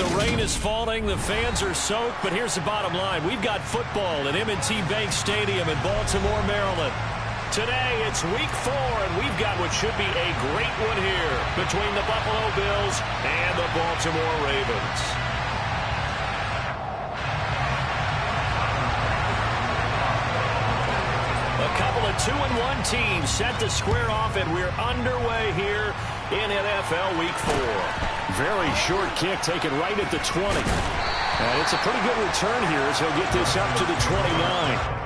The rain is falling. The fans are soaked. But here's the bottom line. We've got football at M&T Bank Stadium in Baltimore, Maryland. Today, it's week 4, and we've got what should be a great one here between the Buffalo Bills and the Baltimore Ravens. A couple of 2-1 teams set to square off, and we're underway here in NFL Week 4. Very short kick taken right at the 20. And it's a pretty good return here as he'll get this up to the 29.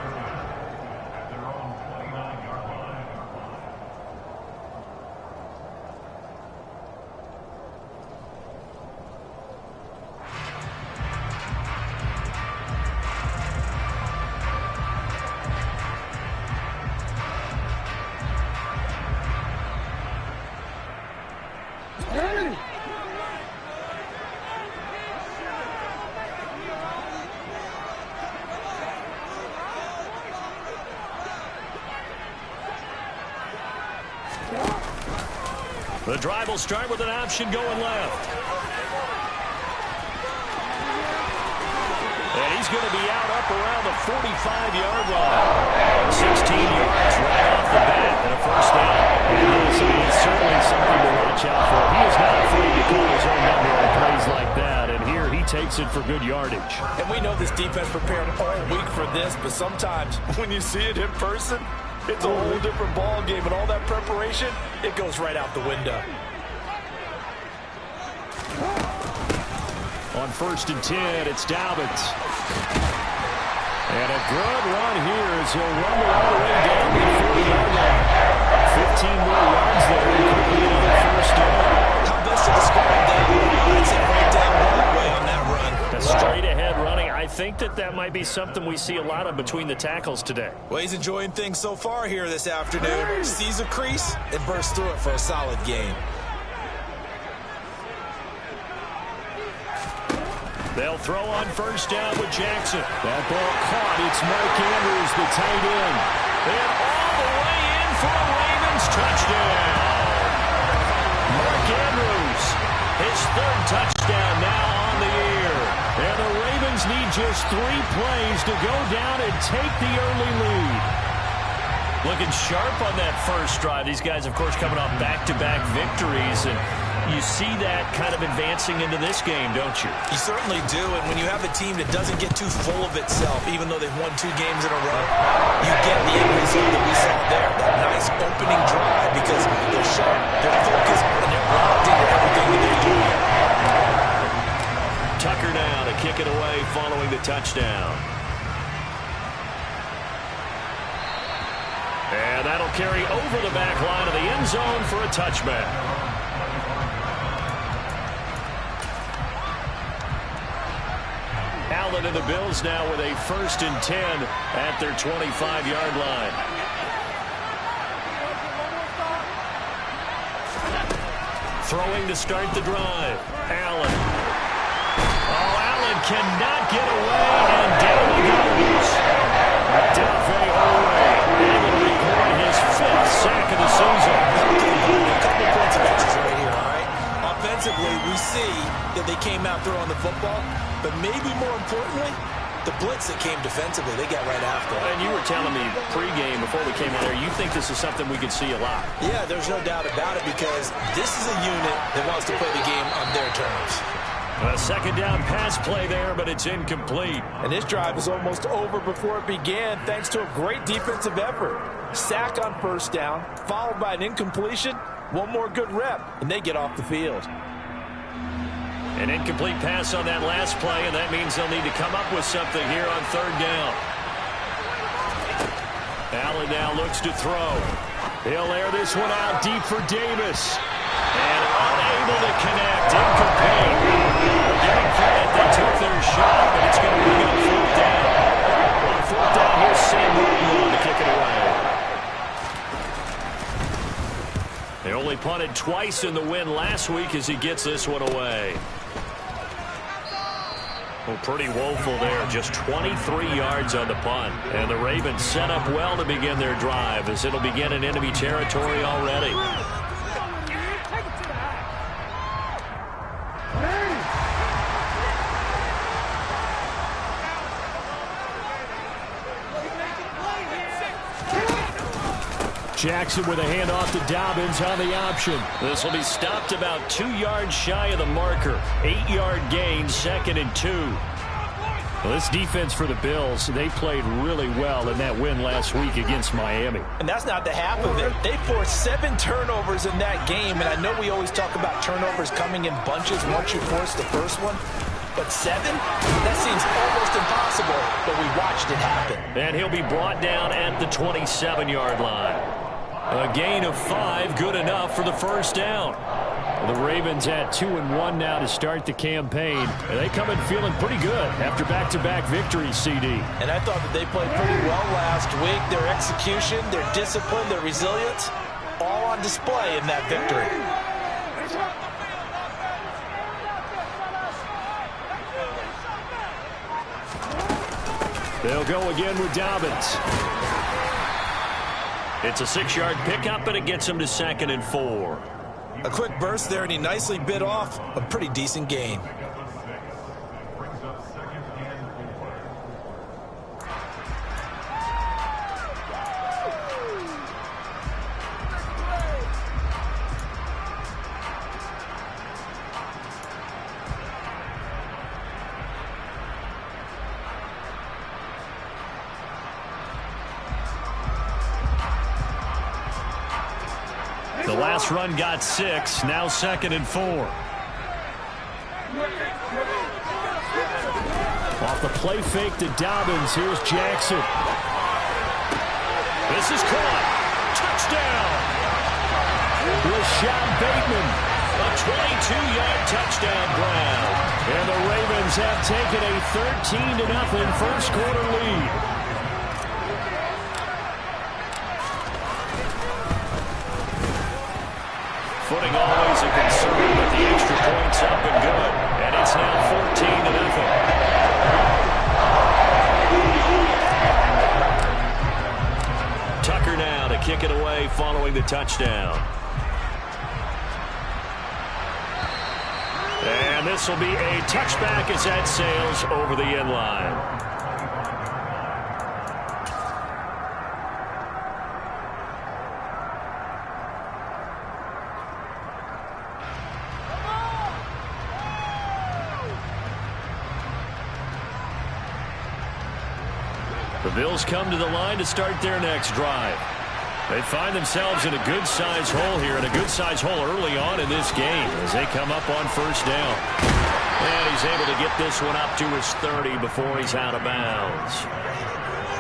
The drive will start with an option going left. And he's going to be up around the 45-yard line. 16 yards right off the bat and a first down. And this is certainly something to watch out for. He is not afraid to call his own number on plays like that. And here he takes it for good yardage. And we know this defense prepared all week for this, but sometimes when you see it in person, it's a whole different ball game, and all that preparation, it goes right out the window. On 1st and 10, it's Dobbins. And a good run here as he'll rumble all the way down the 40-yard line. 15 more yards there to complete on the first down. How best to describe that? I'd say right down Broadway on that run. A straight-ahead running. I think that might be something we see a lot of between the tackles today. Well, he's enjoying things so far here this afternoon. Sees a crease and bursts through it for a solid gain. They'll throw on first down with Jackson. That ball caught. It's Mark Andrews, the tight end. And all the way in for a Ravens touchdown. Mark Andrews, his 3rd touchdown now on the year. And the Ravens need just 3 plays to go down and take the early lead. Looking sharp on that first drive. These guys, of course, coming off back-to-back victories, and you see that kind of advancing into this game, don't you? You certainly do, and when you have a team that doesn't get too full of itself, even though they've won 2 games in a row, you get the end result that we saw there, that nice opening drive, because they're sharp, they're focused, and they're locked into everything that they're doing. Tucker now to kick it away following the touchdown. And that'll carry over the back line of the end zone for a touchback. Allen and the Bills now with a 1st and 10 at their 25-yard line. Throwing to start the drive. Allen. Oh, Allen cannot get away, and down he goes. Delphi Oway able to record his 5th sack of the season. A couple points of extra right here, all right? Offensively, we see that they came out throwing the football, but maybe more importantly, the blitz that came defensively, they got right after it. And you were telling me pregame before we came in there, you think this is something we could see a lot. Yeah, there's no doubt about it, because this is a unit that wants to play the game on their terms. A 2nd down pass play there, but it's incomplete. And this drive is almost over before it began, thanks to a great defensive effort. Sack on 1st down, followed by an incompletion, one more good rep, and they get off the field. An incomplete pass on that last play, and that means they'll need to come up with something here on 3rd down. Allen now looks to throw. He'll air this one out deep for Davis. And unable to connect. Incomplete. Give him credit. They took their shot, but it's going to bring up 4th down. On 4th down, here's Sam Martin to kick it away. They only punted twice in the win last week as he gets this one away. Well, pretty woeful there. Just 23 yards on the punt. And the Ravens set up well to begin their drive as it'll begin in enemy territory already. Jackson with a handoff to Dobbins on the option. This will be stopped about 2 yards shy of the marker. 8-yard gain, 2nd and 2. Well, this defense for the Bills, they played really well in that win last week against Miami. And that's not the half of it. They forced 7 turnovers in that game, and I know we always talk about turnovers coming in bunches once you force the first one. But 7? That seems almost impossible, but we watched it happen. And he'll be brought down at the 27-yard line. A gain of 5, good enough for the first down. The Ravens at 2-1 now to start the campaign. And they come in feeling pretty good after back-to-back victories, CD. And I thought that they played pretty well last week. Their execution, their discipline, their resilience, all on display in that victory. They'll go again with Dobbins. It's a 6-yard pickup, and it gets him to 2nd and 4. A quick burst there, and he nicely bit off a pretty decent gain. The last run got 6, now 2nd and 4. Off the play fake to Dobbins, here's Jackson. This is caught. Touchdown! Rashad Bateman, a 22-yard touchdown grab. And the Ravens have taken a 13-0 first quarter lead. Footing always a concern, but the extra point's up and good. And it's now 14-0. Tucker now to kick it away following the touchdown. And this will be a touchback as that sails over the end line. The Bills come to the line to start their next drive. They find themselves in a good-sized hole here, and a good-sized hole early on in this game as they come up on first down. And he's able to get this one up to his 30 before he's out of bounds.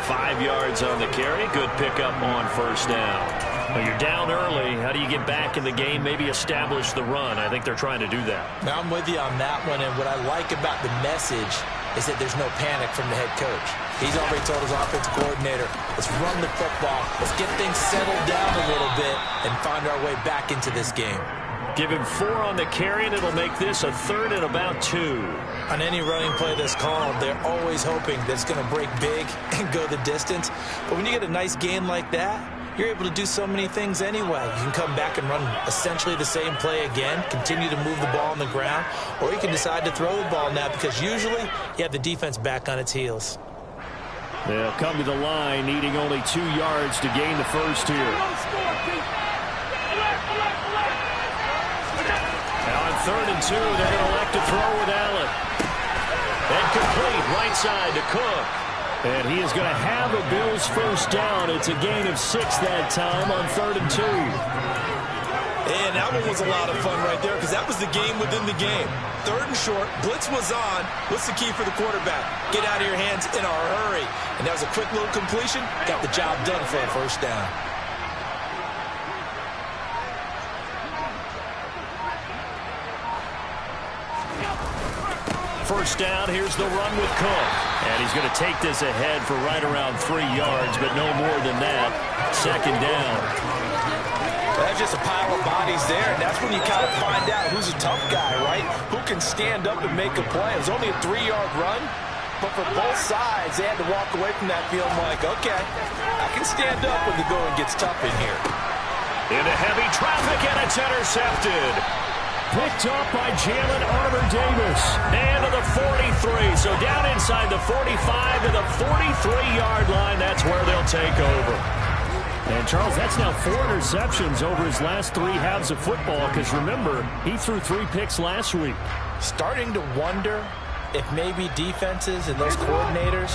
5 yards on the carry. Good pickup on first down. Well, you're down early. How do you get back in the game, maybe establish the run? I think they're trying to do that. Now, I'm with you on that one, and what I like about the message is that there's no panic from the head coach. He's already told his offensive coordinator, let's run the football, let's get things settled down a little bit and find our way back into this game. Give him 4 on the carry, and it'll make this a 3rd and about 2. On any running play that's called, they're always hoping that it's going to break big and go the distance. But when you get a nice gain like that, you're able to do so many things anyway. You can come back and run essentially the same play again, continue to move the ball on the ground, or you can decide to throw the ball now because usually you have the defense back on its heels. They'll come to the line, needing only 2 yards to gain the first here. Now on 3rd and 2, they're going to elect to throw with Allen. And complete, right side to Cook. And he is going to have a Bills first down. It's a gain of 6 that time on 3rd and 2. And that one was a lot of fun right there because that was the game within the game. 3rd and short, blitz was on. What's the key for the quarterback? Get out of your hands in a hurry. And that was a quick little completion. Got the job done for a first down. First down, here's the run with Cook. And he's going to take this ahead for right around 3 yards, but no more than that. 2nd down. That's just a pile of bodies there, and that's when you kind of find out who's a tough guy, right? Who can stand up and make a play. It was only a 3-yard run, but for both sides, they had to walk away from that feeling like, okay, I can stand up when the going gets tough in here. Into heavy traffic, and it's intercepted. Picked up by Jalen Armour-Davis. And to the 43. So down inside the 45 to the 43-yard line. That's where they'll take over. And And, Charles, that's now 4 interceptions over his last 3 halves of football because, remember, he threw 3 picks last week. Starting to wonder if maybe defenses and those coordinators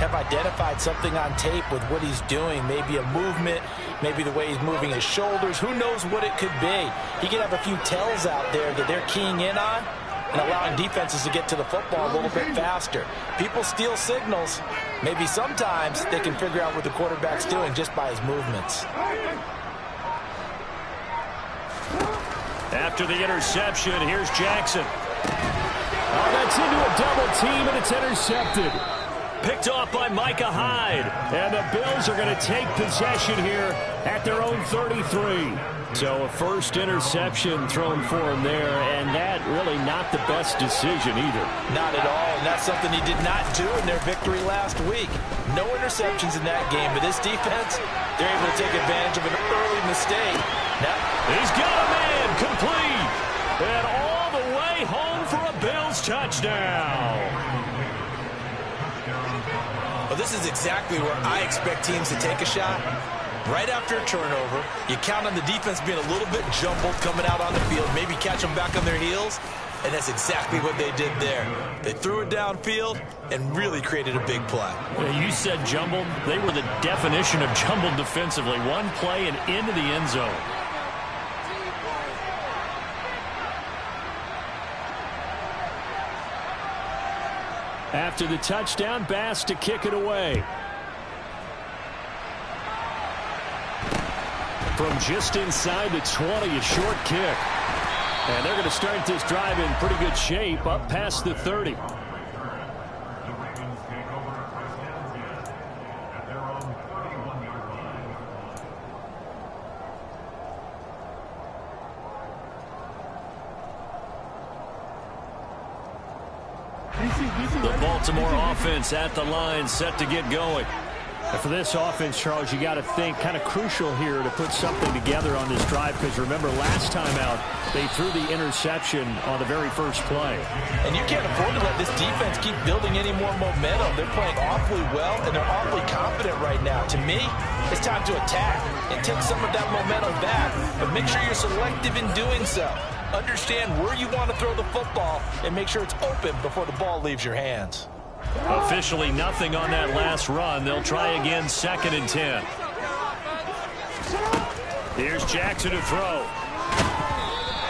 have identified something on tape with what he's doing. Maybe a movement, maybe the way he's moving his shoulders. Who knows what it could be? He could have a few tells out there that they're keying in on and allowing defenses to get to the football a little bit faster. People steal signals. Maybe sometimes they can figure out what the quarterback's doing just by his movements. After the interception, here's Jackson. Oh, that's into a double team, and it's intercepted. Picked off by Micah Hyde. And the Bills are going to take possession here at their own 33. So a first interception thrown for him there, and that really not the best decision either. Not at all, and that's something he did not do in their victory last week. No interceptions in that game, but this defense, they're able to take advantage of an early mistake. Now, he's got a man complete, and all the way home for a Bills touchdown. Well, this is exactly where I expect teams to take a shot. Right after a turnover, you count on the defense being a little bit jumbled coming out on the field, maybe catch them back on their heels, and that's exactly what they did there. They threw it downfield and really created a big play. You said jumbled. They were the definition of jumbled defensively. One play and into the end zone. After the touchdown, Bass to kick it away. From just inside the 20, a short kick. And they're going to start this drive in pretty good shape, up past the 30. The Baltimore offense at the line, set to get going. And for this offense, Charles, you got to think kind of crucial here to put something together on this drive, because remember last time out they threw the interception on the very first play. And you can't afford to let this defense keep building any more momentum. They're playing awfully well and they're awfully confident right now. To me, it's time to attack and take some of that momentum back, but make sure you're selective in doing so. Understand where you want to throw the football and make sure it's open before the ball leaves your hands. Officially nothing on that last run. They'll try again, 2nd and 10. Here's Jackson to throw.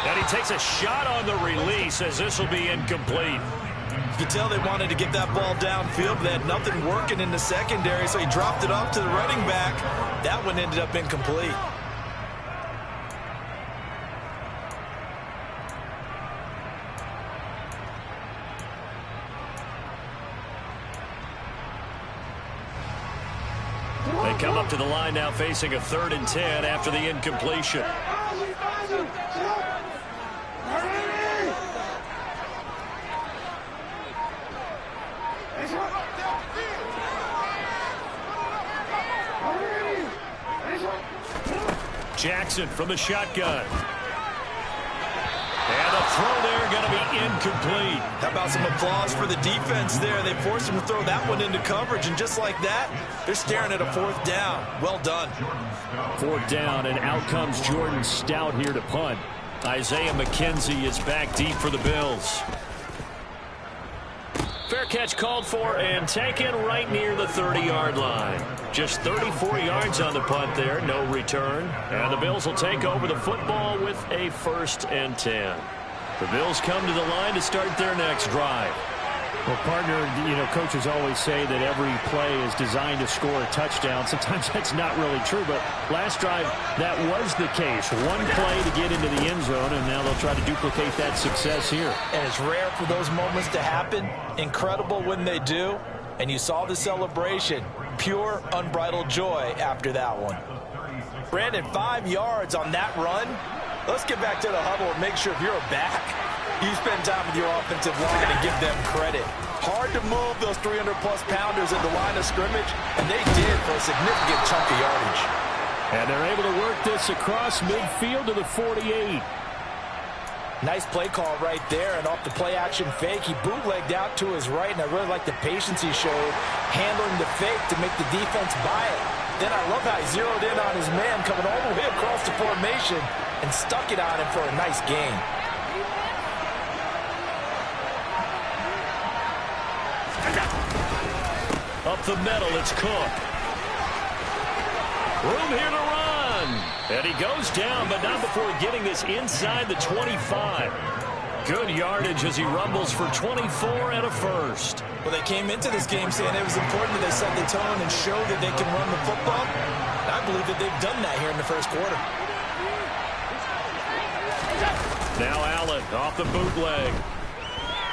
And he takes a shot on the release as this will be incomplete. You can tell they wanted to get that ball downfield, but they had nothing working in the secondary, so he dropped it off to the running back. That one ended up incomplete. They come up to the line now facing a 3rd and 10 after the incompletion. Jackson from the shotgun. And the throw there going to be incomplete. How about some applause for the defense there? They forced him to throw that one into coverage, and just like that, they're staring at a 4th down. Well done. 4th down, and out comes Jordan Stout here to punt. Isaiah McKenzie is back deep for the Bills. Fair catch called for and taken right near the 30-yard line. Just 34 yards on the punt there, no return. And the Bills will take over the football with a 1st and 10. The Bills come to the line to start their next drive. Well, partner, you know, coaches always say that every play is designed to score a touchdown. Sometimes that's not really true, but last drive, that was the case. One play to get into the end zone, and now they'll try to duplicate that success here. And it's rare for those moments to happen. Incredible when they do. And you saw the celebration. Pure, unbridled joy after that one. Brandon, 5 yards on that run. Let's get back to the huddle and make sure if you're a back, you spend time with your offensive line and give them credit. Hard to move those 300-plus pounders at the line of scrimmage, and they did for a significant chunk of yardage. And they're able to work this across midfield to the 48. Nice play call right there, and off the play-action fake, he bootlegged out to his right, and I really like the patience he showed handling the fake to make the defense buy it. Then I love how he zeroed in on his man coming all the way across the formation and stuck it on him for a nice gain. Up the middle, it's Cook. Room here to run. And he goes down, but not before getting this inside the 25. Good yardage as he rumbles for 24 and a first. Well, they came into this game saying it was important that they set the tone and show that they can run the football. And I believe that they've done that here in the first quarter. Now Allen off the bootleg.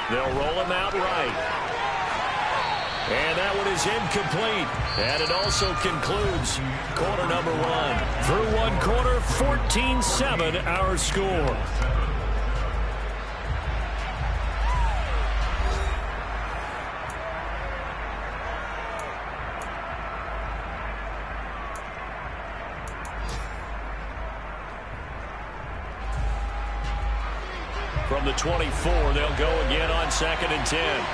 They'll roll him out right. And that one is incomplete. And it also concludes quarter number one. Through one quarter, 14-7 our score. From the 24, they'll go again on 2nd and 10.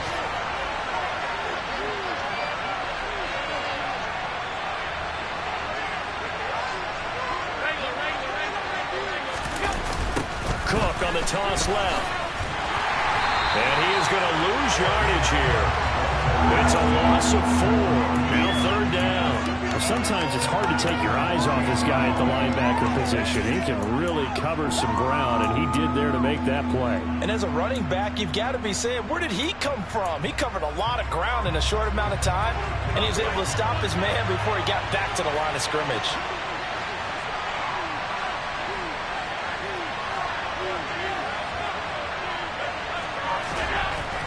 Cook on the toss left. And he is going to lose yardage here. It's a loss of 4. Now 3rd down. Well, sometimes it's hard to take your eyes off this guy at the linebacker position. He can really cover some ground, and he did there to make that play. And as a running back, you've got to be saying, where did he come from? He covered a lot of ground in a short amount of time, and he was able to stop his man before he got back to the line of scrimmage.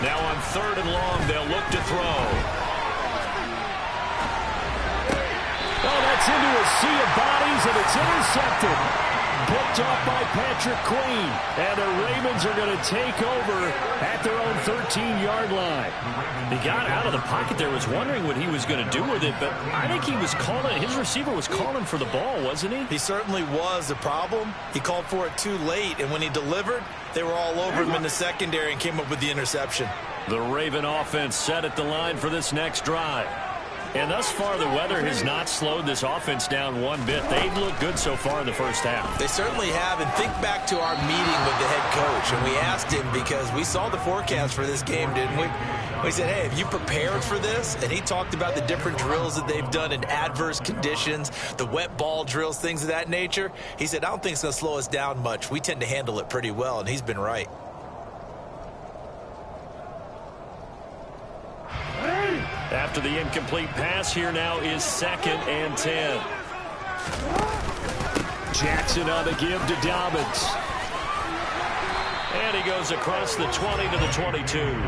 Now on 3rd and long, they'll look to throw. Oh, that's into a sea of bodies, and it's intercepted. Picked off by Patrick Queen. And the Ravens are going to take over at their own 13-yard line. He got out of the pocket there, was wondering what he was going to do with it, but I think he was calling, his receiver was calling for the ball, wasn't he? He certainly was. The problem, he called for it too late, and when he delivered, they were all over him in the secondary and came up with the interception. The Raven offense set at the line for this next drive. And thus far, the weather has not slowed this offense down one bit. They've looked good so far in the first half. They certainly have. And think back to our meeting with the head coach. And we asked him, because we saw the forecast for this game, didn't we? We said, hey, have you prepared for this? And he talked about the different drills that they've done in adverse conditions, the wet ball drills, things of that nature. He said, I don't think it's going to slow us down much. We tend to handle it pretty well, and he's been right. After the incomplete pass, here now is 2nd and 10. Jackson on the give to Dobbins. And he goes across the 20 to the 22.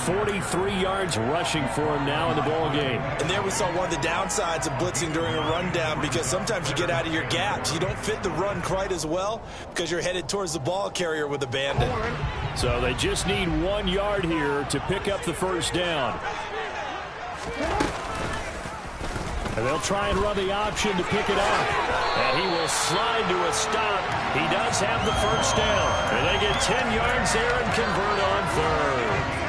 43 yards rushing for him now in the ball game. And there we saw one of the downsides of blitzing during a rundown, because sometimes you get out of your gaps. You don't fit the run quite as well because you're headed towards the ball carrier with abandon. So they just need 1 yard here to pick up the first down. And they'll try and run the option to pick it up. And he will slide to a stop. He does have the first down. And they get 10 yards there and convert on 3rd.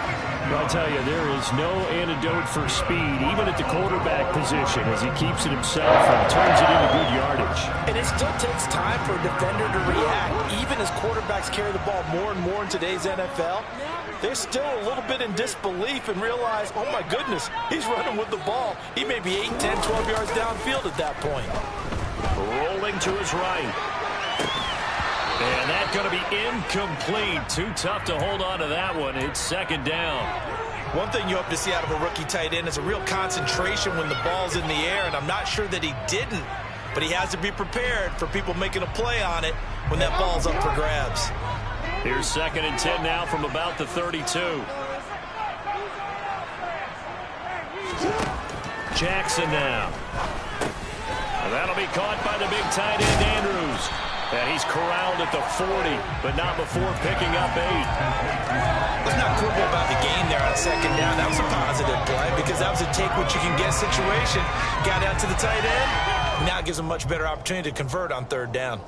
I'll tell you, there is no antidote for speed, even at the quarterback position, as he keeps it himself and turns it into good yardage. And it still takes time for a defender to react. Even as quarterbacks carry the ball more and more in today's NFL, they're still a little bit in disbelief and realize, oh my goodness, he's running with the ball. He may be 8, 10, 12 yards downfield at that point. Rolling to his right. And that's going to be incomplete. Too tough to hold on to that one. It's 2nd down. One thing you hope to see out of a rookie tight end is a real concentration when the ball's in the air, and I'm not sure that he didn't, but he has to be prepared for people making a play on it when that ball's up for grabs. Here's 2nd and 10 now from about the 32. Jackson now. And that'll be caught by the big tight end, Andrews. And he's corraled at the 40, but not before picking up 8. Let's not quibble about the gain there on 2nd down. That was a positive play because that was a take-what-you-can-get situation. Got out to the tight end. Now it gives him a much better opportunity to convert on 3rd down.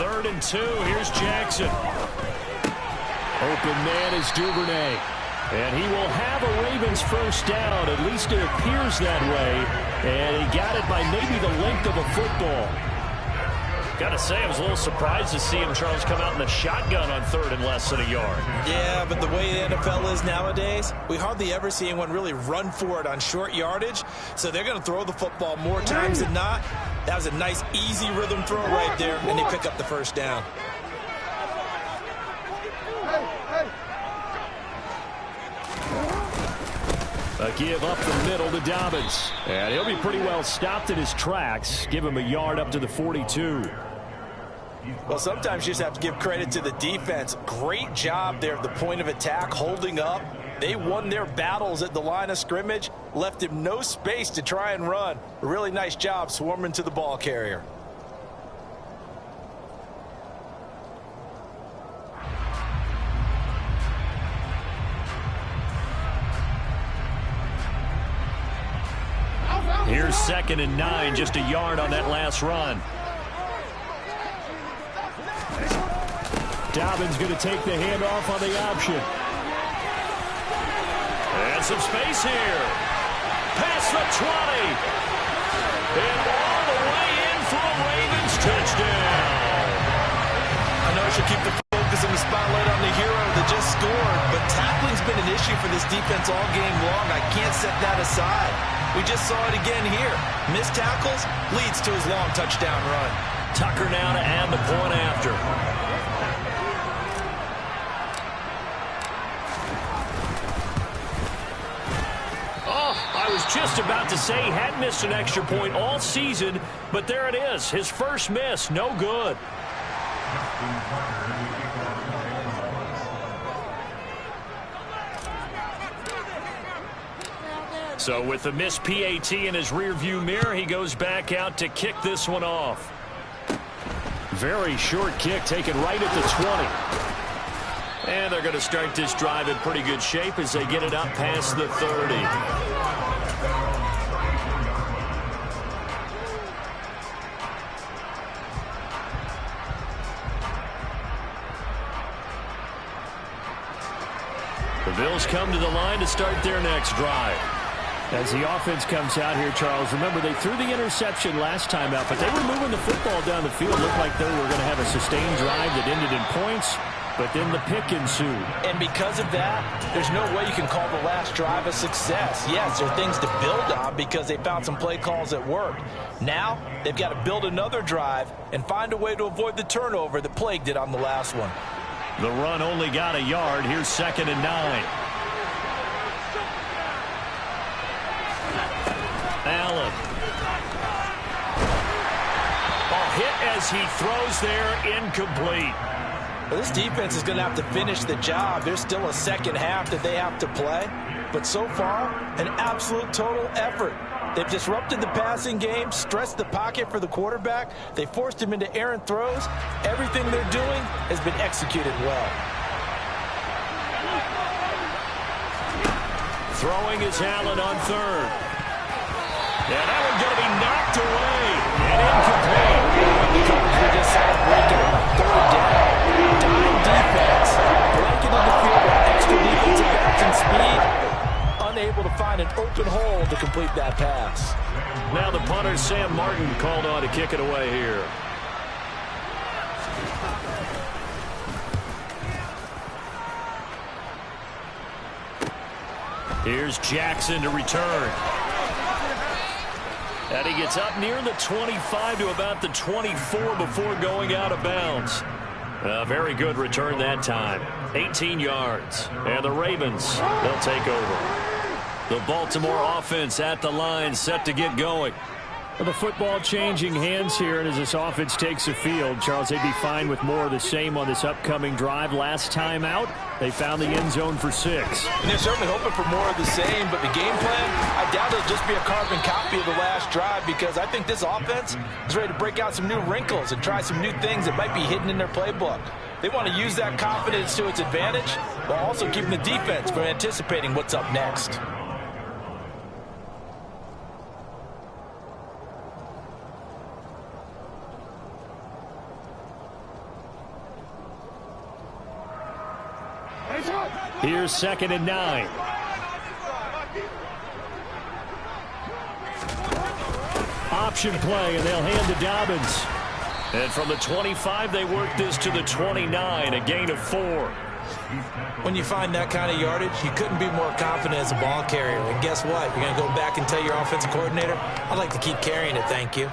3rd and 2. Here's Jackson. Open man is Duvernay. And he will have a Ravens first down. At least it appears that way. And he got it by maybe the length of a football. Got to say, I was a little surprised to see him, Charles, come out in the shotgun on 3rd and less than a yard. Yeah, but the way the NFL is nowadays, we hardly ever see anyone really run for it on short yardage. So they're going to throw the football more times than not. That was a nice, easy rhythm throw right there, and they pick up the first down. A give up the middle to Dobbins. And he'll be pretty well stopped in his tracks. Give him a yard up to the 42. Well, sometimes you just have to give credit to the defense. Great job there at the point of attack, holding up. They won their battles at the line of scrimmage, left him no space to try and run. A really nice job swarming to the ball carrier. Here's 2nd and 9, just a yard on that last run. Dobbins going to take the handoff on the option. And some space here. Past the 20. And all the way in for a Ravens touchdown. I know I should keep the focus on the spotlight on the hero that just scored, but tackling's been an issue for this defense all game long. I can't set that aside. We just saw it again here. Missed tackles leads to his long touchdown run. Tucker now to add the point after. Oh, I was just about to say he hadn't missed an extra point all season, but there it is. His first miss, no good. So with the missed PAT in his rearview mirror, he goes back out to kick this one off. Very short kick taken right at the 20. And they're going to start this drive in pretty good shape as they get it up past the 30. The Bills come to the line to start their next drive. As the offense comes out here, Charles, remember they threw the interception last time out, but they were moving the football down the field. Looked like they were going to have a sustained drive that ended in points, but then the pick ensued. And because of that, there's no way you can call the last drive a success. Yes, there are things to build on because they found some play calls that worked. Now, they've got to build another drive and find a way to avoid the turnover that plagued it on the last one. The run only got a yard. Here's 2nd and 9. Allen. Hit as he throws there, incomplete. Well, this defense is going to have to finish the job. There's still a second half that they have to play. But so far, an absolute total effort. They've disrupted the passing game, stressed the pocket for the quarterback. They forced him into errant throws. Everything they're doing has been executed well. Throwing is Allen on 3rd. And that one's going to be knocked away and incomplete. We just saw a breakout on 3rd down. Dime defense. Blanketed the field with extra defensive backs and speed. Unable to find an open hole to complete that pass. Now the punter, Sam Martin, called on to kick it away here. Here's Jackson to return. And he gets up near the 25 to about the 24 before going out of bounds. A very good return that time. 18 yards. And the Ravens, they'll take over. The Baltimore offense at the line, set to get going. Well, the football changing hands here, and as this offense takes the field, Charles, they'd be fine with more of the same on this upcoming drive. Last time out, they found the end zone for 6. And they're certainly hoping for more of the same, but the game plan, I doubt it'll just be a carbon copy of the last drive, because I think this offense is ready to break out some new wrinkles and try some new things that might be hidden in their playbook. They want to use that confidence to its advantage, while also keeping the defense from anticipating what's up next. Here's 2nd and 9. Option play, and they'll hand to Dobbins. And from the 25, they work this to the 29, a gain of 4. When you find that kind of yardage, you couldn't be more confident as a ball carrier. And guess what? You're going to go back and tell your offensive coordinator, I'd like to keep carrying it, thank you.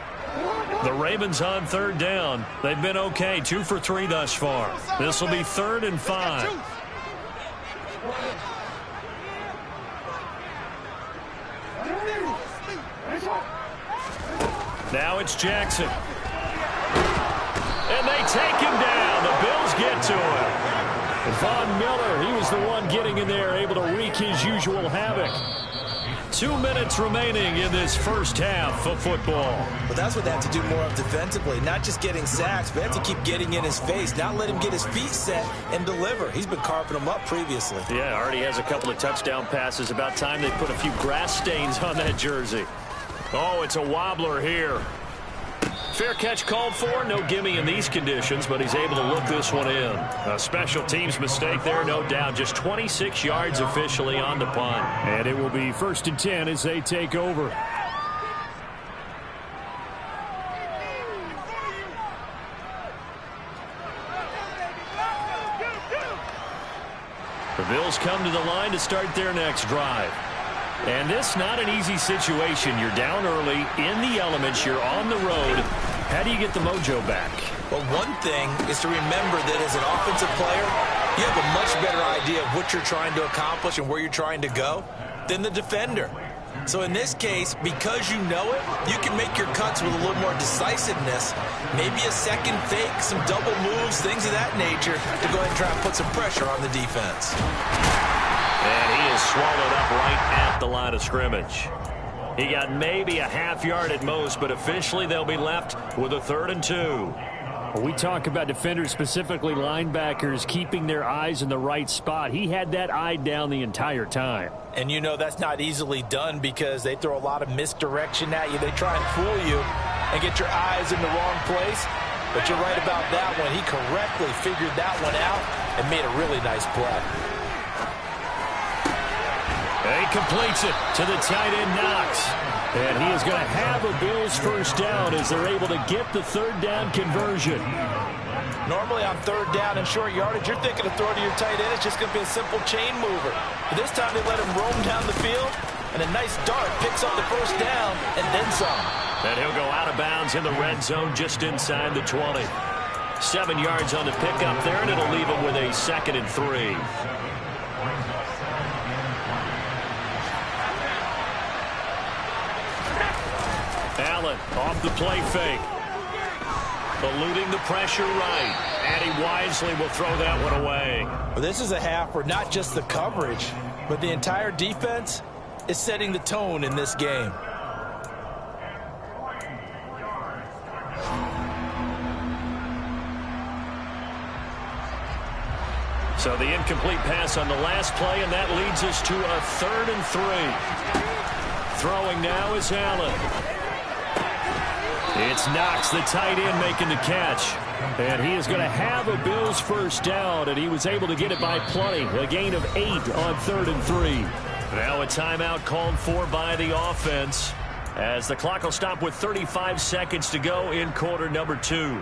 The Ravens on 3rd down. They've been okay, 2 for 3 thus far. This will be 3rd and 5. Now it's Jackson. And they take him down. The Bills get to him. Von Miller, he was the one getting in there, able to wreak his usual havoc. 2 minutes remaining in this first half of football. But that's what they have to do more of defensively. Not just getting sacks, but have to keep getting in his face. Not let him get his feet set and deliver. He's been carving them up previously. Yeah, already has a couple of touchdown passes. About time they put a few grass stains on that jersey. Oh, it's a wobbler here. Fair catch called for. No gimme in these conditions, but he's able to look this one in. A special teams mistake there, no doubt. Just 26 yards officially on the punt. And it will be 1st and 10 as they take over. The Bills come to the line to start their next drive. And this not an easy situation. You're down early, in the elements, you're on the road. How do you get the mojo back? Well, one thing is to remember that as an offensive player, you have a much better idea of what you're trying to accomplish and where you're trying to go than the defender. So in this case, because you know it, you can make your cuts with a little more decisiveness. Maybe a second fake, some double moves, things of that nature to go ahead and try and put some pressure on the defense. And he is swallowed up right at the line of scrimmage. He got maybe a half yard at most, but officially they'll be left with a 3rd and 2. We talk about defenders, specifically linebackers, keeping their eyes in the right spot. He had that eye down the entire time. And you know that's not easily done because they throw a lot of misdirection at you. They try and fool you and get your eyes in the wrong place. But you're right about that one. He correctly figured that one out and made a really nice play. He completes it to the tight end, Knox. And he is going to have a Bills 1st down as they're able to get the 3rd down conversion. Normally on 3rd down and short yardage, you're thinking of throw to your tight end. It's just going to be a simple chain mover. But this time they let him roam down the field, and a nice dart picks up the 1st down and then some. And he'll go out of bounds in the red zone just inside the 20. 7 yards on the pickup there, and it'll leave him with a 2nd and 3. Allen off the play fake. Eluding the pressure right. And he wisely will throw that one away. Well, this is a half where not just the coverage, but the entire defense is setting the tone in this game. So the incomplete pass on the last play, and that leads us to a 3rd and 3. Throwing now is Allen. It's Knox, the tight end, making the catch. And he is going to have a Bills 1st down, and he was able to get it by plenty. A gain of 8 on 3rd and 3. Now a timeout called for by the offense as the clock will stop with 35 seconds to go in quarter number 2.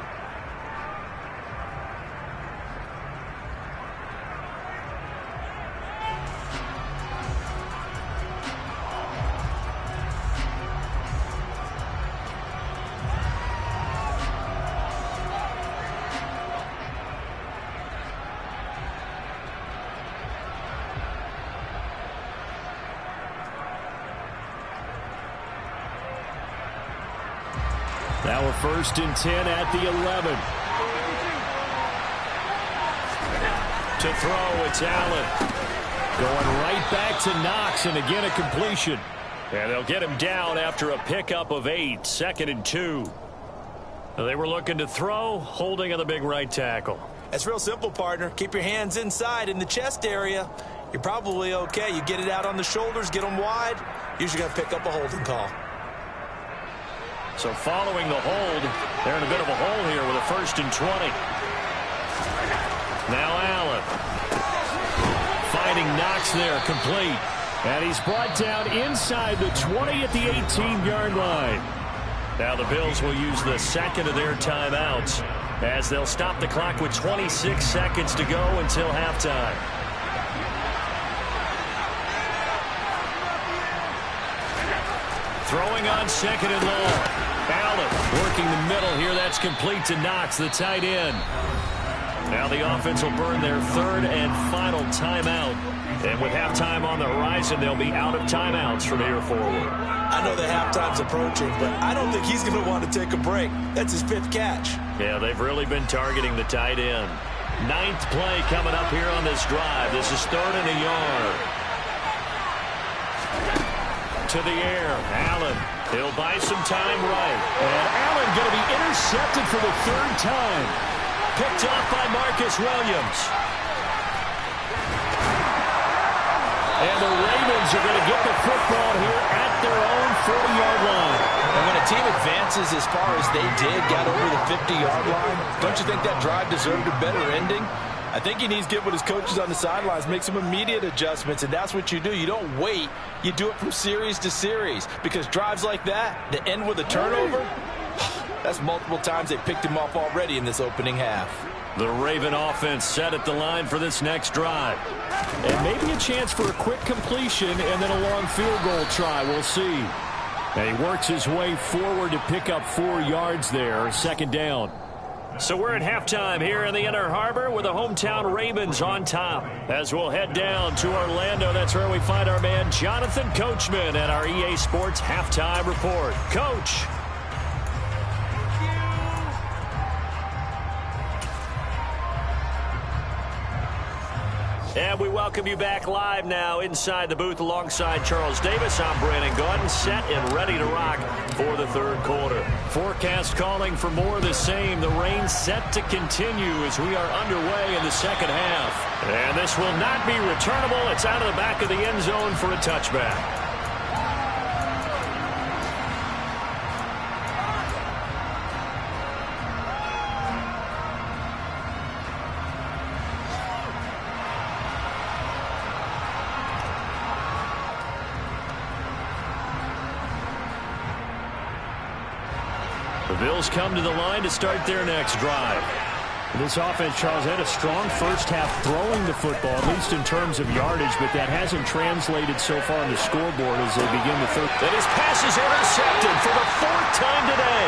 Now a 1st and 10 at the 11. To throw, it's Allen. Going right back to Knox, and again a completion. And they'll get him down after a pickup of 8, 2nd and 2. They were looking to throw, holding on the big right tackle. It's real simple, partner. Keep your hands inside in the chest area. You're probably okay. You get it out on the shoulders, get them wide. Usually going to pick up a holding call. So following the hold, they're in a bit of a hole here with a 1st and 20. Now Allen. finding Knox there, complete. And he's brought down inside the 20 at the 18-yard line. Now the Bills will use the second of their timeouts as they'll stop the clock with 26 seconds to go until halftime. Throwing on second and long. Allen working the middle here. That's complete to Knox, the tight end. Now the offense will burn their third and final timeout. And with halftime on the horizon, they'll be out of timeouts from here forward. I know that halftime's approaching, but I don't think he's going to want to take a break. That's his fifth catch. Yeah, they've really been targeting the tight end. Ninth play coming up here on this drive. This is third and a yard. To the air, Allen. He'll buy some time right. And Allen going to be intercepted for the third time. Picked off by Marcus Williams. And the Ravens are going to get the football here at their own 40-yard line. And when a team advances as far as they did, got over the 50-yard line, don't you think that drive deserved a better ending? I think he needs to get with his coaches on the sidelines, make some immediate adjustments, and that's what you do. You don't wait. You do it from series to series, because drives like that end with a turnover, that's multiple times they picked him off already in this opening half. The Raven offense set at the line for this next drive. And maybe a chance for a quick completion and then a long field goal try. We'll see. And he works his way forward to pick up 4 yards there. Second down. So we're at halftime here in the Inner Harbor with the hometown Ravens on top. As we'll head down to Orlando, that's where we find our man Jonathan Coachman at our EA Sports Halftime Report. Coach. And we welcome you back live now inside the booth alongside Charles Davis. I'm Brandon Gaudin, set and ready to rock for the third quarter. Forecast calling for more of the same. The rain set to continue as we are underway in the second half. And this will not be returnable. It's out of the back of the end zone for a touchback. The Bills come to the line to start their next drive. This offense, Charles, had a strong first half throwing the football, at least in terms of yardage, but that hasn't translated so far on the scoreboard as they begin the third. And his pass is intercepted for the 4th time today.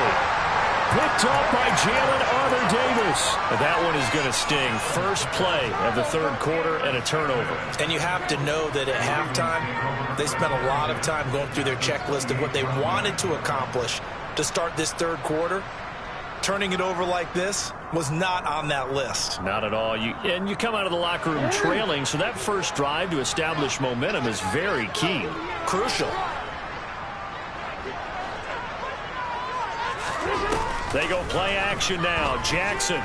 Picked off by Jalen Armour-Davis. That one is going to sting. First play of the third quarter and a turnover. And you have to know that at halftime, they spent a lot of time going through their checklist of what they wanted to accomplish to start this third quarter. Turning it over like this was not on that list. Not at all. And you come out of the locker room trailing, so that first drive to establish momentum is very key. Crucial. They go play action now. Jackson.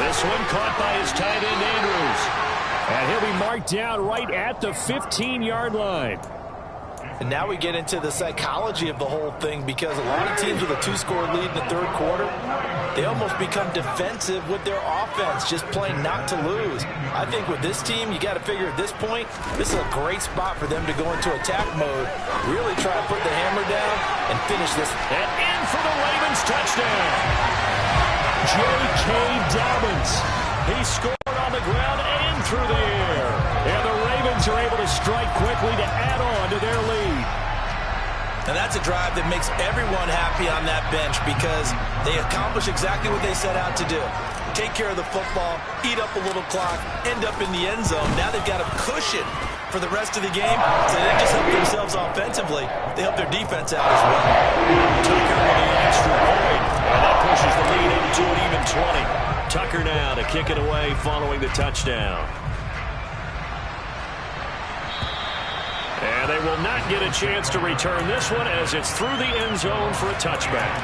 This one caught by his tight end, Andrews. And he'll be marked down right at the 15-yard line. And now we get into the psychology of the whole thing, because a lot of teams with a 2-score lead in the third quarter, they almost become defensive with their offense, just playing not to lose. I think with this team, you got to figure at this point, this is a great spot for them to go into attack mode, really try to put the hammer down and finish this. And in for the Ravens touchdown. J.K. Dobbins. He scored on the ground and through the air. And the Ravens are able to strike quickly to add on to their lead. And that's a drive that makes everyone happy on that bench, because they accomplish exactly what they set out to do. Take care of the football, eat up a little clock, end up in the end zone. Now they've got a cushion for the rest of the game, so they just help themselves offensively. They help their defense out as well. Tucker with the extra point. And that pushes the lead into an even 20. Tucker now to kick it away following the touchdown. And they will not get a chance to return this one, as it's through the end zone for a touchback.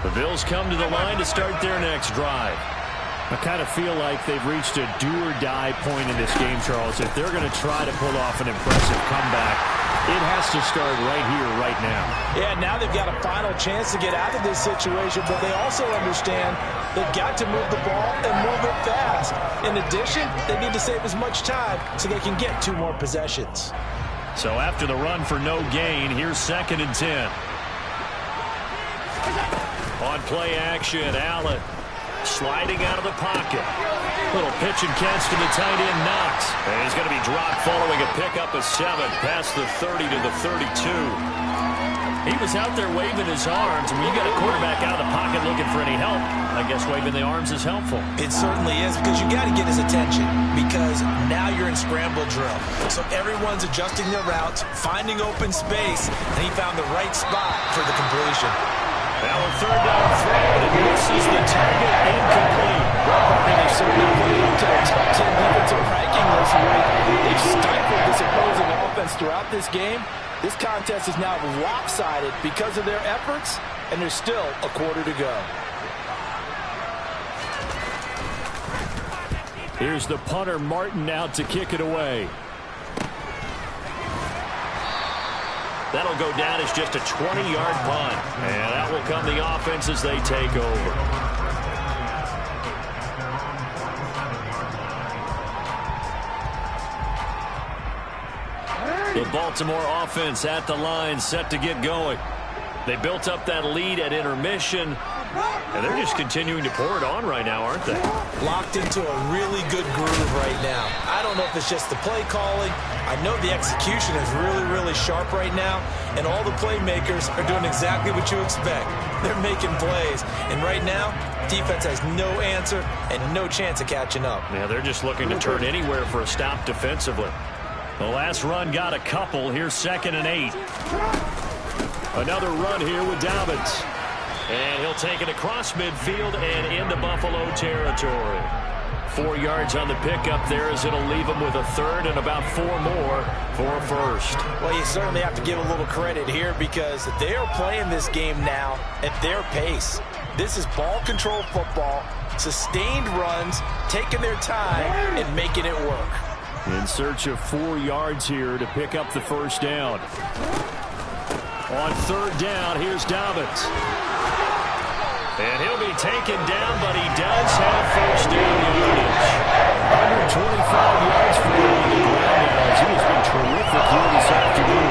The Bills come to the line to start their next drive. I kind of feel like they've reached a do-or-die point in this game, Charles. If they're going to try to pull off an impressive comeback, It has to start right here, right now. Yeah, now they've got a final chance to get out of this situation, but they also understand they've got to move the ball and move it fast. In addition, they need to save as much time so they can get 2 more possessions. So after the run for no gain, here's 2nd and 10. On play action, Allen sliding out of the pocket. Little pitch and catch to the tight end, Knox. And he's going to be dropped following a pickup of 7 past the 30 to the 32. He was out there waving his arms. When you got a quarterback out of the pocket looking for any help, I guess waving the arms is helpful. It certainly is, because you got to get his attention, because now you're in scramble drill. So everyone's adjusting their routes, finding open space, and he found the right spot for the completion. Now a 3rd down throw, and it misses the target, incomplete. They've certainly put it up to their top 10 defensive ranking this week. They've stifled this opposing offense throughout this game. This contest is now lopsided because of their efforts, and there's still a quarter to go. Here's the punter, Martin, out to kick it away. That'll go down as just a 20-yard punt. And that will come the offense as they take over. The Baltimore offense at the line, set to get going. They built up that lead at intermission, and they're just continuing to pour it on right now, aren't they? Locked into a really good groove right now. I don't know if it's just the play calling. I know the execution is really, really sharp right now, and all the playmakers are doing exactly what you expect. They're making plays, and right now, defense has no answer and no chance of catching up. Yeah, they're just looking to turn anywhere for a stop defensively. The last run got a couple. Here's 2nd and 8. Another run here with Dobbins. And he'll take it across midfield and into Buffalo territory. 4 yards on the pickup there, as it'll leave him with a 3rd and about 4 more for a 1st. Well, you certainly have to give a little credit here, because they are playing this game now at their pace. This is ball control football, sustained runs, taking their time and making it work. In search of 4 yards here to pick up the 1st down. On 3rd down, here's Dobbins. And he'll be taken down, but he does have 1st down yardage. 125 yards for him on the ground now, as he has been terrific here this afternoon.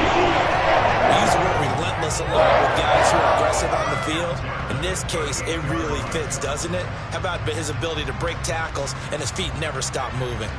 These were relentless along with guys who are aggressive on the field. In this case, it really fits, doesn't it? How about his ability to break tackles and his feet never stop moving?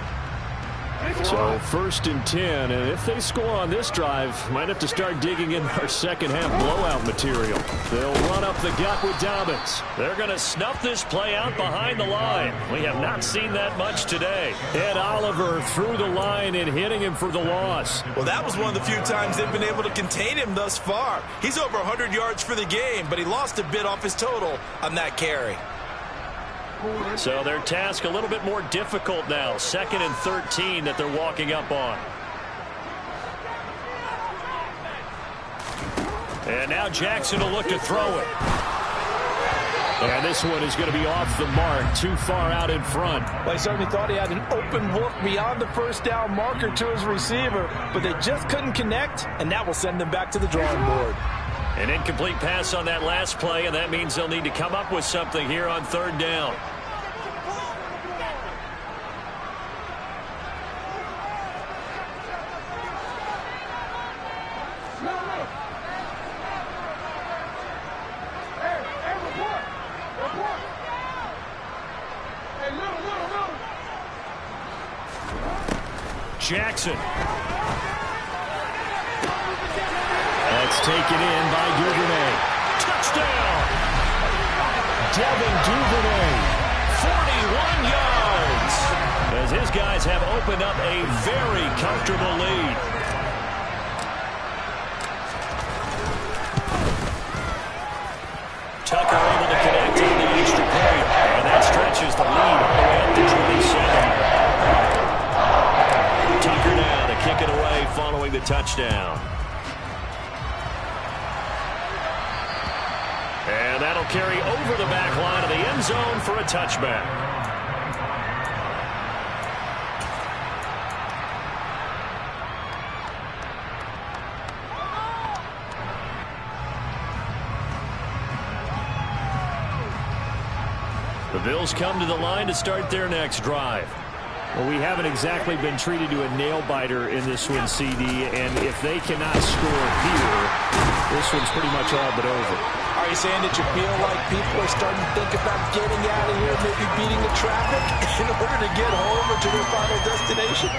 So 1st and 10, and if they score on this drive, might have to start digging in our second-half blowout material. They'll run up the gut with Dobbins. They're going to snuff this play out behind the line. We have not seen that much today. Ed Oliver through the line and hitting him for the loss. Well, that was one of the few times they've been able to contain him thus far. He's over 100 yards for the game, but he lost a bit off his total on that carry. So their task a little bit more difficult now. 2nd and 13 that they're walking up on. And now Jackson will look to throw it. And this one is going to be off the mark, too far out in front. Well, he certainly thought he had an open look beyond the 1st down marker to his receiver, but they just couldn't connect, and that will send them back to the drawing board. An incomplete pass on that last play, and that means they'll need to come up with something here on 3rd down. Jackson. That's taken in by Duvernay. Touchdown! Devin Duvernay. 41 yards! As his guys have opened up a very comfortable lead. Tucker able to connect on the extra point. And that stretches the lead all the way up to 27. Tucker now to kick it away following the touchdown. And that'll carry over the back line of the end zone for a touchback. Bills come to the line to start their next drive. Well, we haven't exactly been treated to a nail-biter in this one, CD, and if they cannot score here, this one's pretty much all but over. Are you saying that you feel like people are starting to think about getting out of here, maybe beating the traffic in order to get home or to their final destination?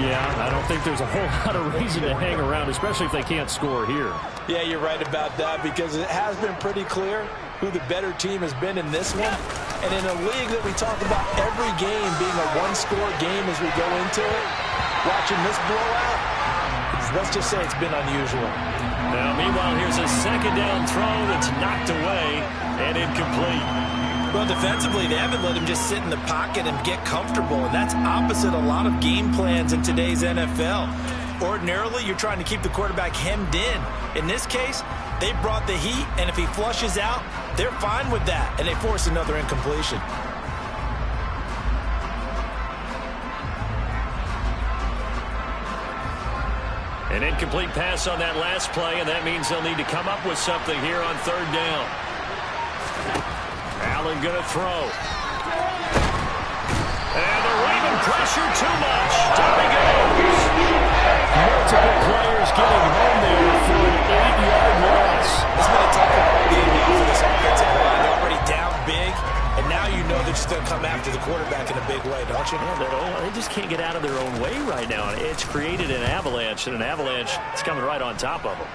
Yeah, I don't think there's a whole lot of reason to hang around, especially if they can't score here. Yeah, you're right about that, because it has been pretty clear who the better team has been in this one. And in a league that we talk about every game being a one-score game as we go into it, watching this blowout, let's just say it's been unusual. Now, meanwhile, here's a second down throw that's knocked away and incomplete. Well, defensively, they haven't let him just sit in the pocket and get comfortable, and that's opposite a lot of game plans in today's NFL. Ordinarily, you're trying to keep the quarterback hemmed in. In this case, they brought the heat, and if he flushes out, they're fine with that, and they force another incompletion. An incomplete pass on that last play, and that means they'll need to come up with something here on third down. Allen going to throw. And the Raven pressure too much. Down he goes. Multiple players getting home there for an 8-yard loss. It's been a tough game now for this offensive line. They're already down big, and now you know they're just going to come after the quarterback in a big way, don't you? Yeah, they just can't get out of their own way right now. It's created an avalanche, and an avalanche is coming right on top of them.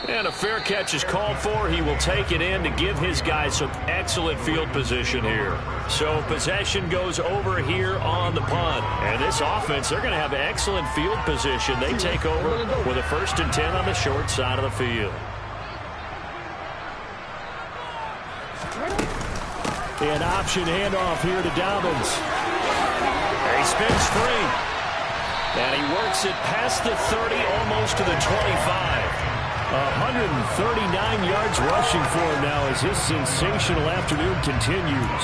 And a fair catch is called for. He will take it in to give his guys some excellent field position here. So possession goes over here on the punt. And this offense, they're going to have excellent field position. They take over with a 1st and 10 on the short side of the field. An option handoff here to Dobbins. He spins free. And he works it past the 30, almost to the 25. 139 yards rushing for him now as his sensational afternoon continues.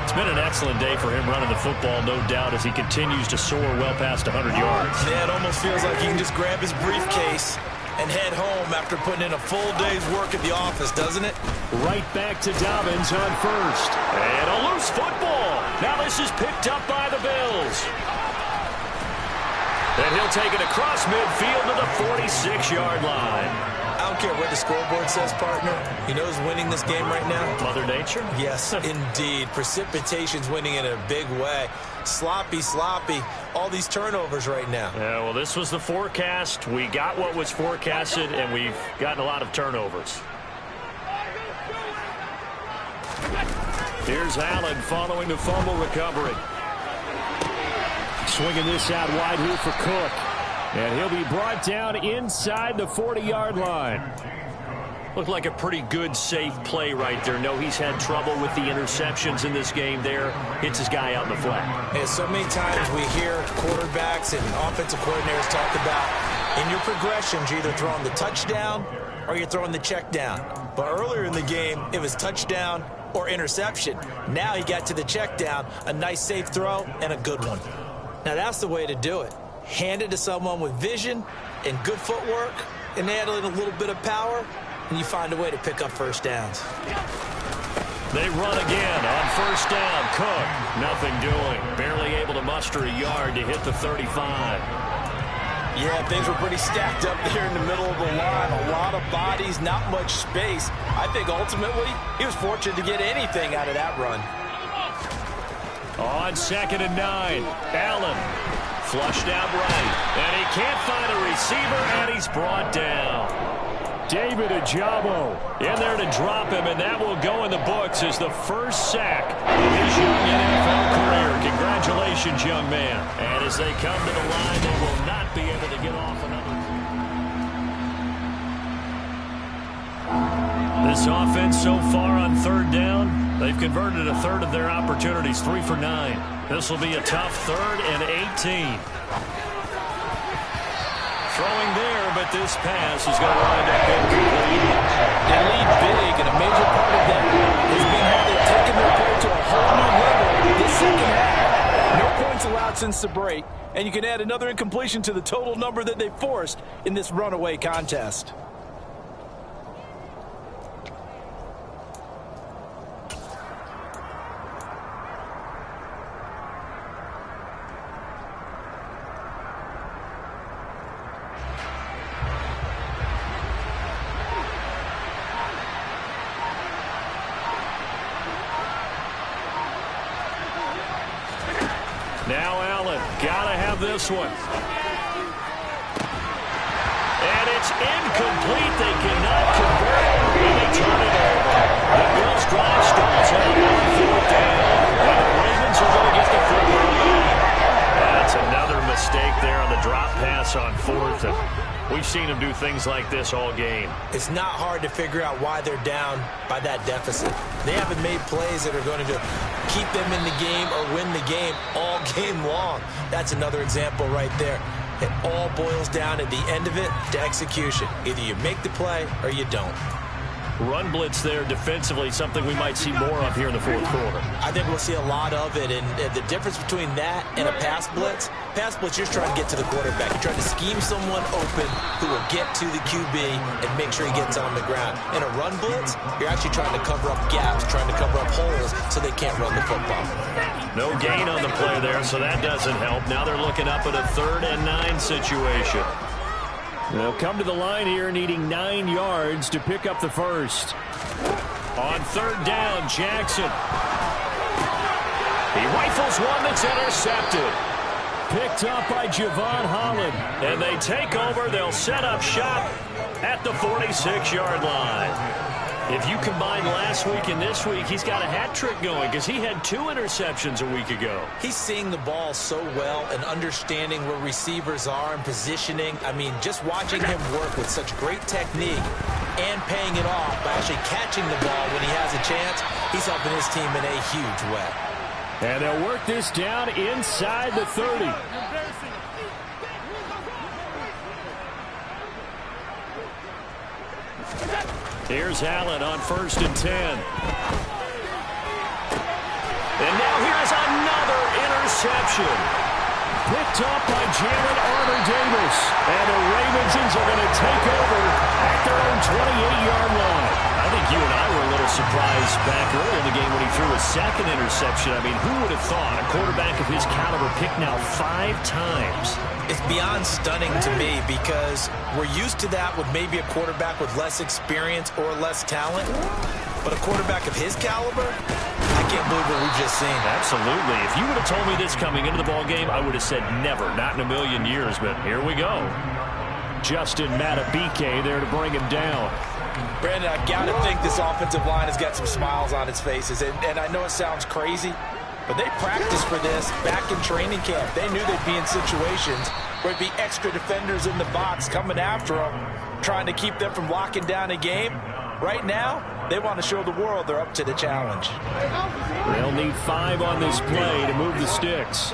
It's been an excellent day for him running the football, no doubt, as he continues to soar well past 100 yards. Yeah, it almost feels like he can just grab his briefcase and head home after putting in a full day's work at the office, doesn't it? Right back to Dobbins on first. And a loose football. Now this is picked up by the Bills. And he'll take it across midfield to the 46-yard line. I don't care what the scoreboard says, partner. You know who's winning this game right now? Mother Nature? Yes, indeed. Precipitation's winning in a big way. Sloppy, all these turnovers right now. Yeah, well, this was the forecast. We got what was forecasted, and we've gotten a lot of turnovers. Here's Allen following the fumble recovery. Swinging this out wide here for Cook. And he'll be brought down inside the 40-yard line. Looked like a pretty good, safe play right there. No, he's had trouble with the interceptions in this game there. Hits his guy out in the flat. And so many times we hear quarterbacks and offensive coordinators talk about in your progressions, you're either throwing the touchdown or you're throwing the check down. But earlier in the game, it was touchdown or interception. Now he got to the check down, a nice safe throw, and a good one. Now that's the way to do it. Hand it to someone with vision and good footwork, and add in a little bit of power, and you find a way to pick up first downs. They run again on first down. Cook, nothing doing. Barely able to muster a yard to hit the 35. Yeah, things were pretty stacked up there in the middle of the line. A lot of bodies, not much space. I think ultimately he was fortunate to get anything out of that run. On 2nd and 9, Allen flushed out right. And he can't find a receiver, and he's brought down. David Ajabo in there to drop him, and that will go in the books as the first sack of his young NFL career. Congratulations, young man. And as they come to the line, they will not be able to get off another. This offense so far on third down, they've converted a third of their opportunities, 3 for 9. This will be a tough 3rd and 18. Throwing there, but this pass is going to wind up incomplete. They lead big, and a major part of that has been how they've taken their play to a whole new level this second half. No points allowed since the break, and you can add another incompletion to the total number that they forced in this runaway contest. with this one. And it's incomplete. They cannot convert, and they turn it over. The Bills drive stalls out on 4th down, and the Ravens are going to get the football back. That's another mistake there on the drop pass on 4th. And we've seen them do things like this all game. It's not hard to figure out why they're down by that deficit. They haven't made plays that are going to keep them in the game or win the game all game long. That's another example right there. It all boils down at the end of it to execution. Either you make the play or you don't. Run blitz there defensively, something we might see more of here in the 4th quarter. I think we'll see a lot of it, and the difference between that and a pass blitz, you're trying to get to the quarterback. You're trying to scheme someone open who will get to the QB and make sure he gets on the ground. In a run blitz, you're actually trying to cover up gaps, trying to cover up holes so they can't run the football. No gain on the play there, so that doesn't help. Now they're looking up at a 3rd and 9 situation. They'll come to the line here needing 9 yards to pick up the first. On 3rd down, Jackson. He rifles one that's intercepted. Picked up by Javon Holland. And they take over. They'll set up shop at the 46-yard line. If you combine last week and this week, he's got a hat trick going because he had 2 interceptions a week ago. He's seeing the ball so well and understanding where receivers are and positioning. I mean, just watching him work with such great technique and paying it off by actually catching the ball when he has a chance, he's helping his team in a huge way. And they'll work this down inside the 30. Here's Allen on 1st and 10. And now here's another interception. Picked up by Jalen Armour-Davis. And the Ravens are going to take over at their own 28-yard line. I think you and I were a little surprised back early in the game when he threw a 2nd interception. I mean, who would have thought a quarterback of his caliber picked now 5 times? It's beyond stunning to me because we're used to that with maybe a quarterback with less experience or less talent. But a quarterback of his caliber, I can't believe what we've just seen. Absolutely. If you would have told me this coming into the ballgame, I would have said never, not in a million years. But here we go. Justin Matabike there to bring him down. Brandon, I've got to think this offensive line has got some smiles on its faces. And I know it sounds crazy, but they practiced for this back in training camp. They knew they'd be in situations where it'd be extra defenders in the box coming after them, trying to keep them from locking down a game. Right now, they want to show the world they're up to the challenge. They'll need 5 on this play to move the sticks.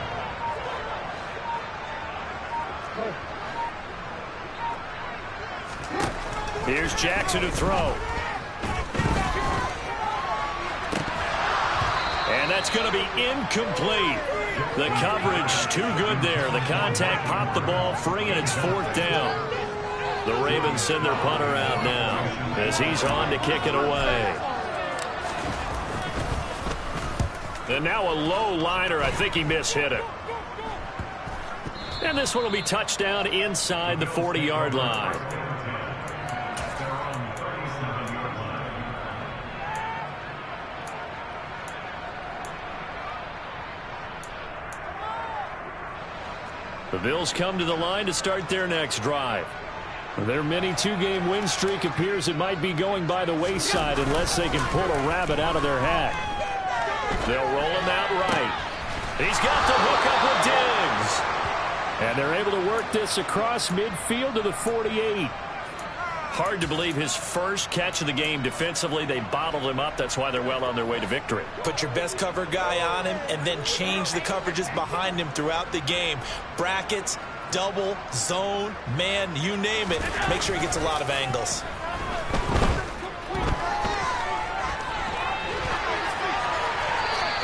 Here's Jackson to throw. And that's going to be incomplete. The coverage too good there. The contact popped the ball free, and it's 4th down. The Ravens send their punter out now as he's on to kick it away. And now a low liner. I think he mishit it. And this one will be touchdown inside the 40-yard line. The Bills come to the line to start their next drive. Their mini 2-game win streak appears it might be going by the wayside unless they can pull a rabbit out of their hat. They'll roll him out right. He's got the hook up with Diggs. And they're able to work this across midfield to the 48. Hard to believe his first catch of the game defensively. They bottled him up. That's why they're well on their way to victory. Put your best cover guy on him and then change the coverages behind him throughout the game. Brackets, double, zone, man, you name it. Make sure he gets a lot of angles.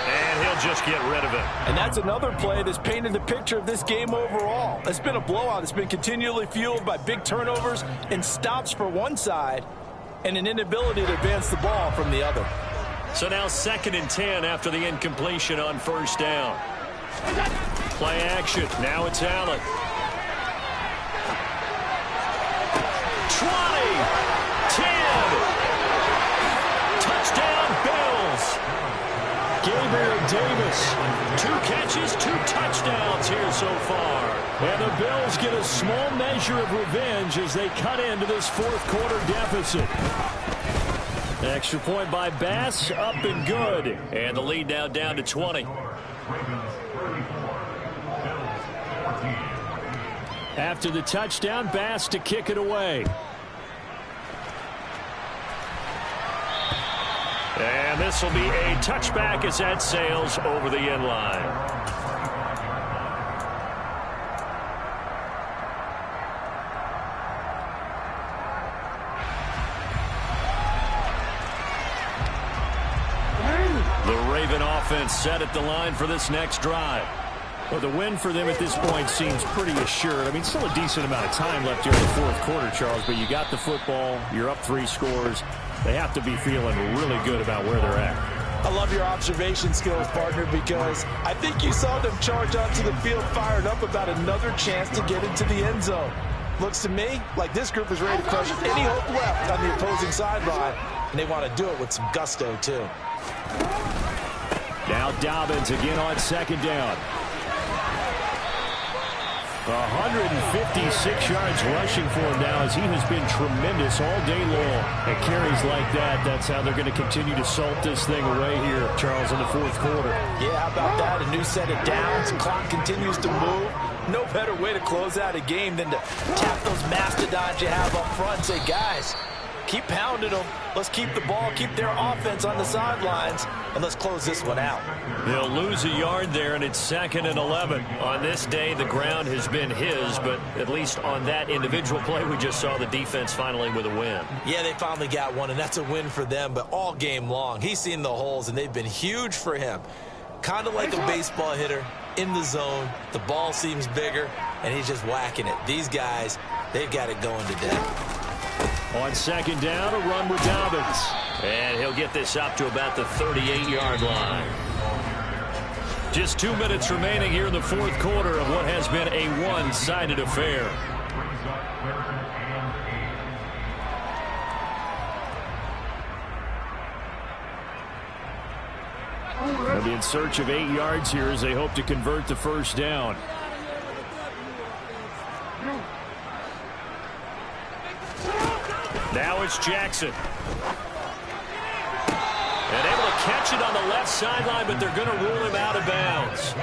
And he'll just get rid of it. And that's another play that's painted the picture of this game overall. It's been a blowout. It's been continually fueled by big turnovers and stops for one side and an inability to advance the ball from the other. So now 2nd and 10 after the incompletion on 1st down. Play action. Now it's Allen. 20, 10, touchdown Bills. Gabriel Davis, 2 catches, 2 touchdowns here so far. And the Bills get a small measure of revenge as they cut into this fourth quarter deficit. Extra point by Bass, up and good. And the lead now down to 20. After the touchdown, Bass to kick it away. And this will be a touchback as that sails over the end line. Offense set at the line for this next drive. Well, the win for them at this point seems pretty assured. I mean, still a decent amount of time left here in the fourth quarter, Charles, but you got the football, you're up 3 scores. They have to be feeling really good about where they're at. I love your observation skills, partner, because I think you saw them charge onto the field fired up about another chance to get into the end zone. Looks to me like this group is ready to crush any hope left on the opposing sideline, and they want to do it with some gusto, too. Now Dobbins again on second down. 156 yards rushing for him now as he has been tremendous all day long. And carries like that, that's how they're going to continue to salt this thing away here, Charles, in the fourth quarter. Yeah, how about that? A new set of downs. Clock continues to move. No better way to close out a game than to tap those mastodons you have up front and say, guys, keep pounding them. Let's keep the ball, keep their offense on the sidelines, and let's close this one out. They'll lose a yard there, and it's 2nd and 11. On this day, the ground has been his, but at least on that individual play, we just saw the defense finally with a win. Yeah, they finally got one, and that's a win for them, but all game long, he's seen the holes, and they've been huge for him. Kind of like a baseball hitter in the zone. The ball seems bigger, and he's just whacking it. These guys, they've got it going today. On second down, a run with Dobbins. And he'll get this up to about the 38-yard line. Just 2 minutes remaining here in the fourth quarter of what has been a one-sided affair. They'll be in search of 8 yards here as they hope to convert the first down. Now it's Jackson. And able to catch it on the left sideline, but they're going to rule him out of bounds.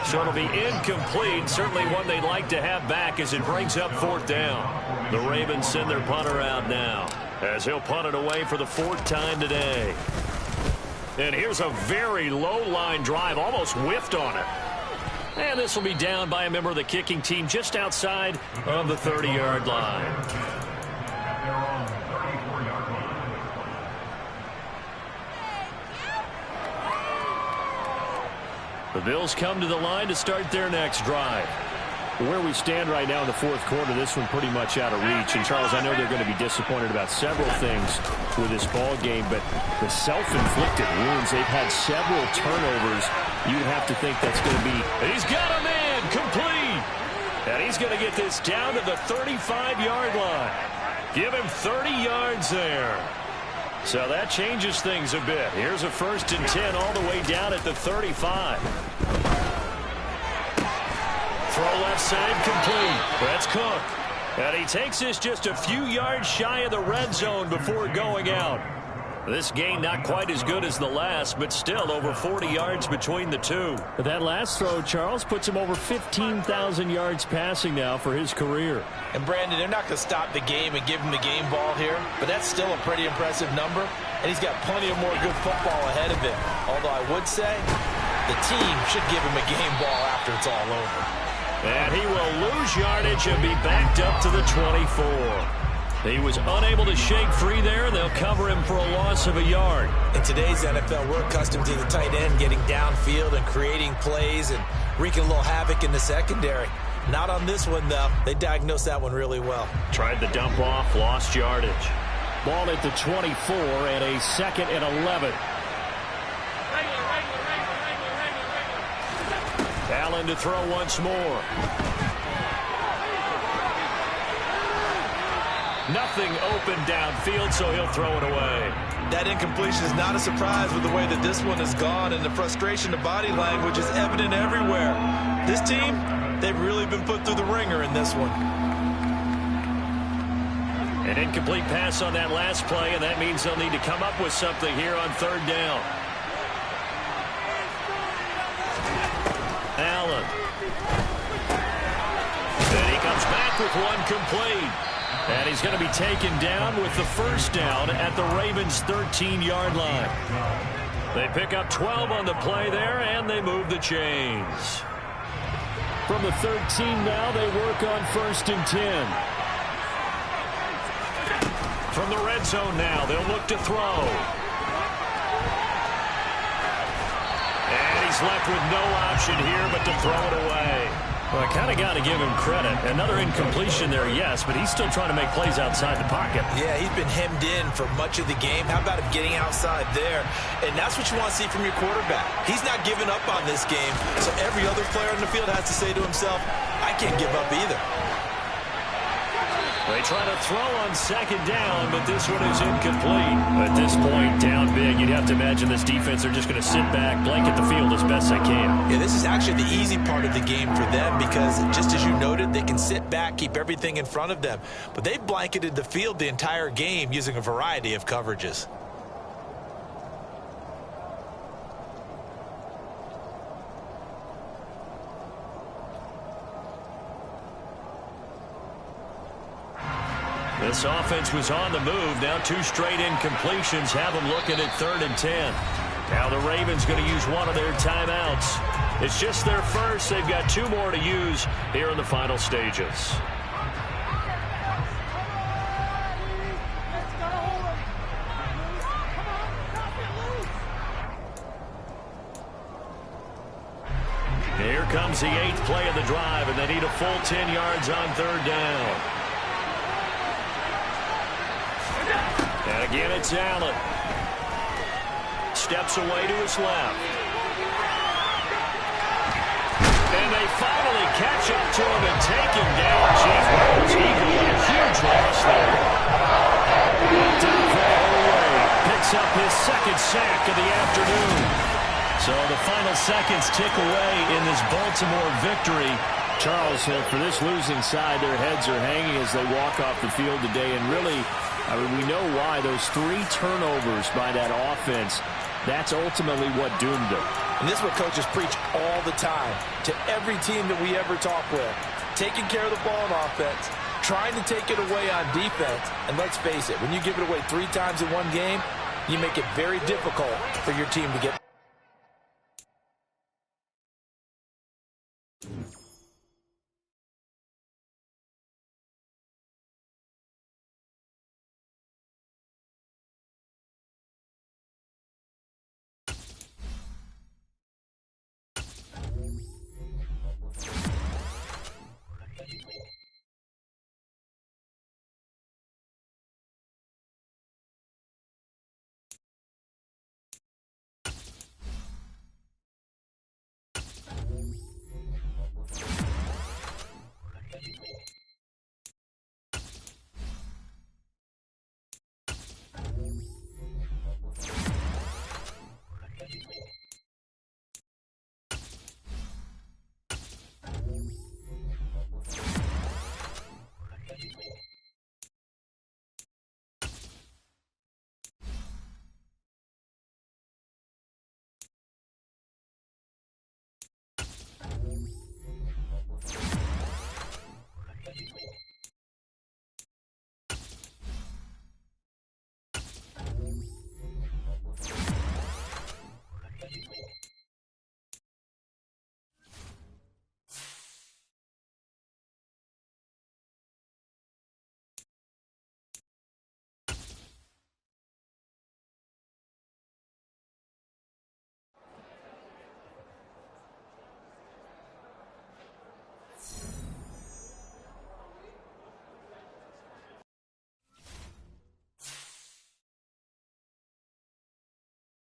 So it'll be incomplete. Certainly one they'd like to have back as it brings up fourth down. The Ravens send their punter out now as he'll punt it away for the 4th time today. And here's a very low line drive, almost whiffed on it. And this will be down by a member of the kicking team just outside of the 30-yard line. The Bills come to the line to start their next drive. Where we stand right now in the fourth quarter, this one pretty much out of reach. And, Charles, I know they're going to be disappointed about several things with this ball game, but the self-inflicted wounds, they've had several turnovers. You'd have to think that's going to be... He's got a man complete. And he's going to get this down to the 35-yard line. Give him 30 yards there. So that changes things a bit. Here's a 1st and 10 all the way down at the 35. Throw left side complete. That's Cook. And he takes this just a few yards shy of the red zone before going out. This gain not quite as good as the last, but still over 40 yards between the two. But that last throw, Charles, puts him over 15,000 yards passing now for his career. And, Brandon, they're not going to stop the game and give him the game ball here, but that's still a pretty impressive number, and he's got plenty of more good football ahead of him. Although I would say the team should give him a game ball after it's all over. And he will lose yardage and be backed up to the 24. He was unable to shake free there, and they'll cover him for a loss of a yard. In today's NFL, we're accustomed to the tight end getting downfield and creating plays and wreaking a little havoc in the secondary. Not on this one, though. They diagnosed that one really well. Tried the dump off, lost yardage. Ball at the 24 and a 2nd and 11. Allen to throw once more. Nothing open downfield, so he'll throw it away. That incompletion is not a surprise with the way that this one has gone, and the frustration of body language is evident everywhere. This team, They've really been put through the ringer in this one. An incomplete pass on that last play, and that means they'll need to come up with something here on third down. Allen. And he comes back with one complete. And he's going to be taken down with the first down at the Ravens' 13-yard line. They pick up 12 on the play there, and they move the chains. From the 13 now, they work on 1st and 10. From the red zone now, they'll look to throw. And he's left with no option here but to throw it away. Well, I kind of got to give him credit. Another incompletion there, yes, but he's still trying to make plays outside the pocket. Yeah, he's been hemmed in for much of the game. How about him getting outside there? And that's what you want to see from your quarterback. He's not giving up on this game, so every other player on the field has to say to himself, I can't give up either. They try to throw on 2nd down, but this one is incomplete. At this point, down big, you'd have to imagine this defense are just going to sit back, blanket the field as best they can. Yeah, this is actually the easy part of the game for them because, just as you noted, they can sit back, keep everything in front of them. But they've blanketed the field the entire game using a variety of coverages. This offense was on the move. Now 2 straight incompletions have them looking at 3rd and 10. Now the Ravens going to use one of their timeouts. It's just their first. They've got 2 more to use here in the final stages. Here comes the 8th play of the drive, and they need a full 10 yards on 3rd down. And again, it's Allen. Steps away to his left. And they finally catch up to him and take him down. Chief Wells, Eagle, a huge loss there. Picks up his 2nd sack of the afternoon. So the final seconds tick away in this Baltimore victory. Charles, for this losing side, their heads are hanging as they walk off the field today. And really, I mean, we know why. Those 3 turnovers by that offense, that's ultimately what doomed them. And this is what coaches preach all the time to every team that we ever talk with. Taking care of the ball on offense, trying to take it away on defense. And let's face it, when you give it away 3 times in one game, you make it very difficult for your team to get